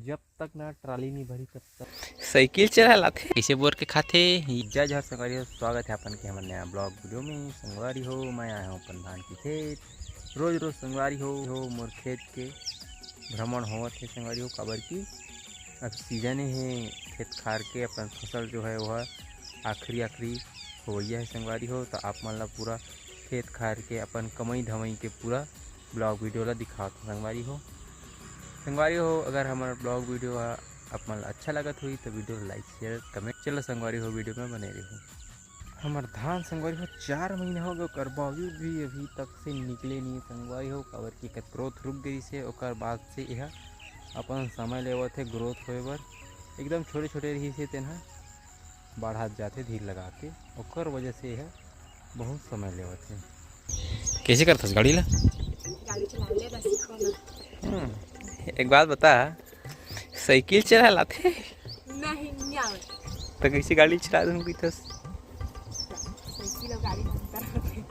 जब तक ना ट्राली नहीं भरी तब तक साइकिल चला लाथे कैसे बोर के खाथे। जय जहर संगवारी हो, स्वागत है अपन के हमारे नया ब्लॉग वीडियो में। संगवारी हो, मैं आया हूँ अपन धान की खेत। रोज रोज संगवारी हो मोर खेत के भ्रमण होवत है संगवारी हो, काबर की अब सीजन है खेत खार के अपन फसल जो है वह आखिरी होइया है संगवारी हो। तो आप मन ला पूरा खेत खार के अपन कमई धमई के पूरा ब्लॉग वीडियो ला दिखाओ संगवारी हो। अगर हमारा ब्लॉग वीडियो आप मन अच्छा लगत हुई तो वीडियो लाइक शेयर कमेंट चलो संगवारी हो, वीडियो में बने रहो। हमार धान संगवारी हो 4 महीना हो गए कर बावजूद भी अभी तक से निकले नहीं संगवारी हो, काबर की ग्रोथ रुक गई से। ओकर बाद से यह अपन समय लेवत है ग्रोथ होए बर। एकदम छोटे छोटे रही से तेना बढ़ात जाते धीर लगा के, ओकर वजह से यह बहुत समय लेवत है। कैसे करथस गाड़ी ला? गाड़ी चलाने ला सीखो ना। एक बात बता, साइकिल चला लाथे नहीं आवत। तो कैसे गाड़ी चला दूँ बीतस? साइकिल और गाड़ी अंतर होते।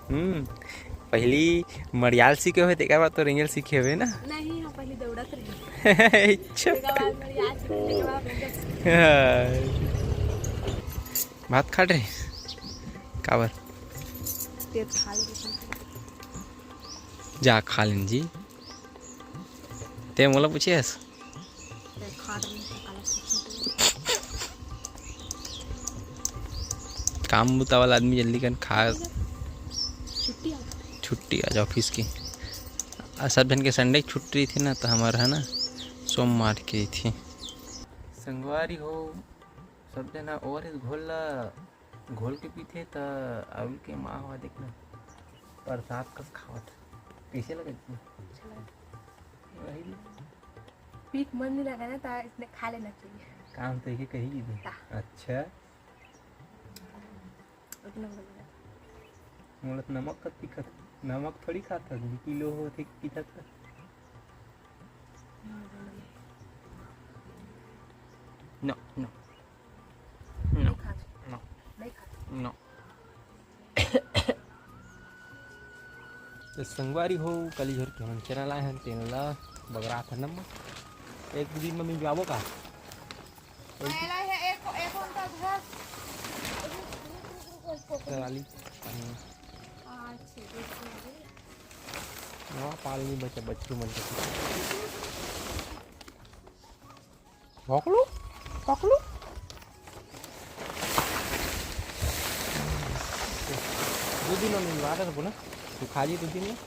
पहली मरियाल सीखे हुए तेका बाद तो रेंगल सीखे हुए ना। नहीं हम पहले दौड़त रही। अच्छा तेरे बाद मेरी आज सीखने के बाद रेंगल भात खा रहे काबर तेज खा ले। जा खा लें जी। ते मोला पूछियस खा रही काला सीखने। काम बुता वाला आदमी जल्दी कर खा। छुट्टी आज ऑफिस की सब दिन के संडे की छुट्टी थी ना, तो हमारा है ना सोमवार की थी संगवारी हो। सब दिन और इस घोल के पीते तो अभी के माँ हुआ देखना प्रसाद कस खावत कैसे लगे वही पीक मन नहीं लगा ना, तो इसने खा लेना चाहिए। काम तो ये कही भी। अच्छा उतना बोल रहा मोलत नमक का तीखत नमक थोड़ी खाता किलो हो थे पीता था। नो नो नो खा नो नहीं खा। नो तो संगवारी हो कल झर के हम चला लाए हैं तेल ला बगरा था नमक एक दिन में जाबो का मेला है एक उनका घर वाली पालनी बच्चा बच्चू मन पकड़ू पकड़ू दो दिन में मिलवा रहा था ना तू खा जी 2 दिन में।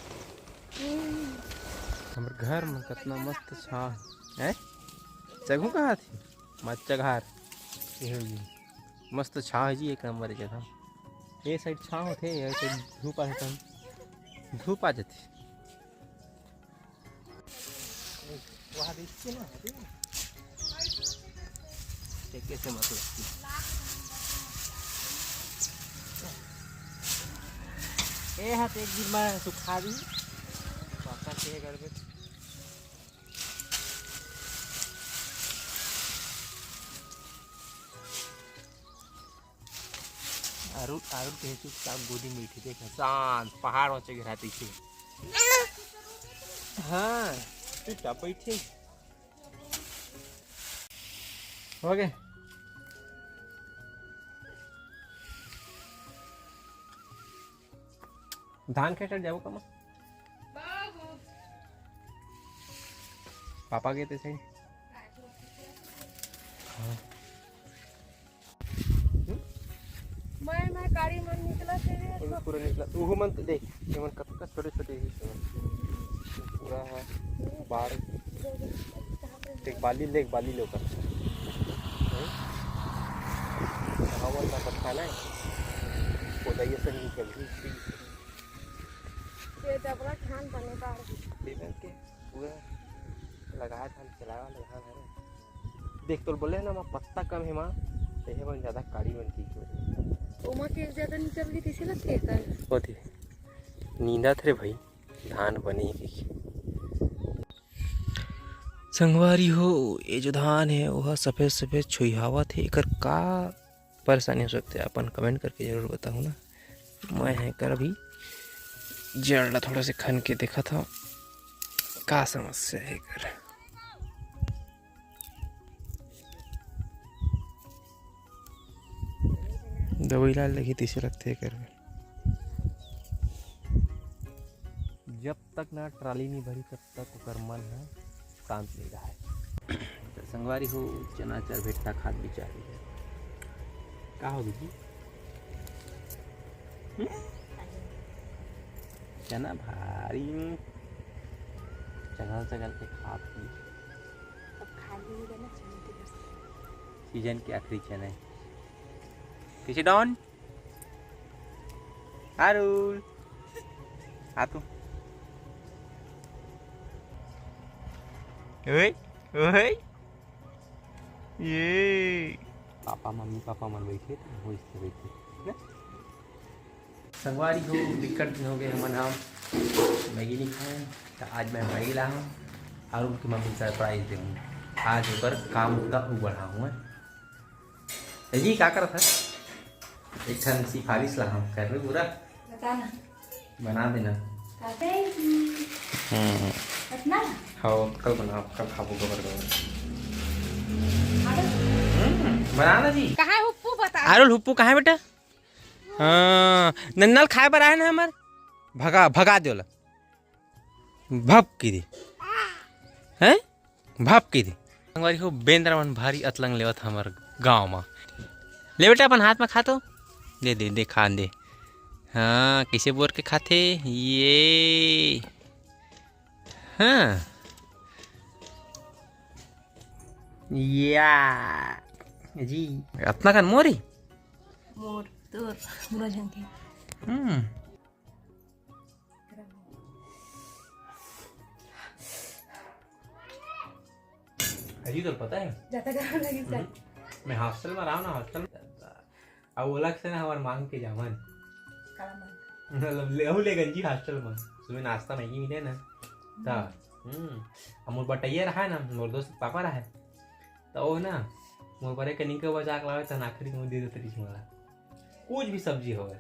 हमारे घर में कितना मस्त छा है जगह कहाँ थी मस्त घर मस्त छा है जी। एक नंबर जगह ये साइड छा होते ये साइड धूप आ जाती वहाँ देखिए ना कैसे मतलब ए हाथ एक दिन में सुखा दी पापा के घर में आरू के चुपचाप गोदी में बैठी देखा शांत पहाड़ वहाँ गिराती थी। हाँ चुपचाप बैठी हो गए। धान खेतर जाओ कमा पापा गए थे सही। हाँ मैं गाड़ी मन निकला तेरे पूरा निकला वो मन तो देख ये मन कब तक छोटे छोटे ही पूरा है बाहर देख बाली लो कर हवा का पत्ता ना पोदाई से निकल रही ये डबरा खान बने बार लेवल के पूरा लगाया था चलावा लगा है देख तो बोले ना मां पत्ता कम है मां ये मन ज्यादा काड़ी बन की उमा के ज्यादा निकल गई कैसे लगती है कर होती नींदा थे भाई धान बने की संगवारी हो। ये जो धान है वह सफ़ेद सफ़ेद छुहावत है, एकर का परेशानी हो सकती है अपन कमेंट करके जरूर बताऊँ ना। मैं है कर अभी जड़ थोड़ा से खन के देखा था का समस्या है कर। दवाई ला लगी तीसरे लगते कर। जब तक ना ट्राली नहीं भरी तब तक ओकर मन है शांत नहीं रहा है। तो संगवारी हो चना चर भेटता खाद भी चाहिए। का हो दीदी? चना भारी चगल चगल के खाद पी। अब खाली हो ना सीजन के आखिरी चना है। किसी डॉन हारुल आ तू ओए ओए ये पापा मन बैठे वो इससे बैठे ना संगवारी हो दिक्कत हो गए हमन हम मैगी नहीं खाए। तो आज मैं मैगी ला हूँ और उनकी मम्मी सरप्राइज दूँ। आज ऊपर काम का बढ़ा हुआ है जी क्या करता है एक ठन सिफारिश ला हम कर रहे पूरा बताना बना देना। इतना हाँ कल बनाओ कल खाओ गोबर बनाना जी। कहाँ है हुप्पू बता। आरुल हुप्पू कहाँ है बेटा? हाँ नन्नल खाए पर आए ना हमार भगा भगा दो भप की दी हैं भप की दी। संगवारी हो बेंद्रा मन भारी अतलंग लेवत हमार गाँव में। ले बेटा अपन हाथ में खा तो दे दे दे खान दे। हाँ किसे बोर के खाते ये हाँ या जी अपना kan मोरी मोर तोर मुरा झंके अजी तो पता है जाता गरम लगी सर मैं हॉस्टल में रहा ना हॉस्टल अब अलग से ना हमारे मांग के जावन काला मन मतलब ले गंजी हॉस्टल में सुबह नाश्ता मैगी मिले ना ता मोर बटैया रहा ना मोर दोस्त पापा रहा तो वो ना मोर बड़े कनिक के बजा के लावे त आखिरी में दे देते रिच मला कुछ भी सब्जी होवे